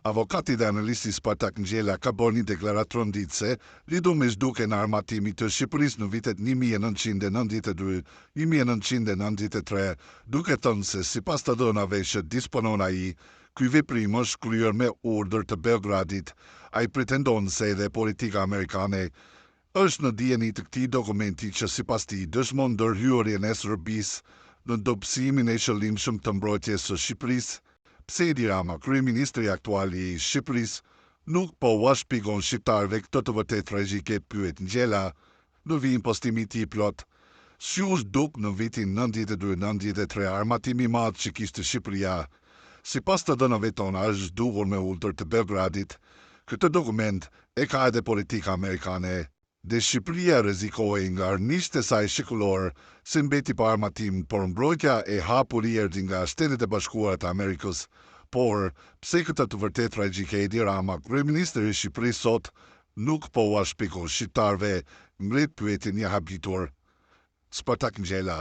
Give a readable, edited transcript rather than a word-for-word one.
Avokati dhe analisti Spartak Ngjela ka bërë një deklaratë ditëse lidhur me zhdukjen e armatimit të Shqipërisë në vitet 1992-1993, duke thënë se sipas të dhënave që disponon ai, ky veprim është kryer me urdhër të Beogradit. Ai pretendon se edhe politika amerikane është në dijeni të këtij dokumenti që sipas tij dëshmon ndërhyrjen e Serbisë në dobësimin e qëllimshëm të mbrojtjes së Shqipërisë. Pse Edi Rama, kryeministri aktual i Shqipërisë, nuk po ua shpjegon shqiptarëve këtë të vërtet tragjike, pyet Ngjela në vijim postimi i tij plot. Si u zhduk në vitin 92-93 armatimi i madh që kishte Shqipëria? Sipas të dhënave tona është zhdukur me urdhër të Beogradit. Këtë dokument e ka edhe politika amerikane. Dhe Shqipëria rrezikoi nga armiqtë e saj shekullor se mbeti pa armatim, por mbrojtja e hapur i erdhi nga Shtetet e Bashkuara të Amerikës. Por, pse këtë të vërtet tragjike Edi Rama, kryeministri i Shqipërisë sot, nuk po ua shpjegon shqiptarëve, mbret pyetjen e habitur Spartak Ngjela.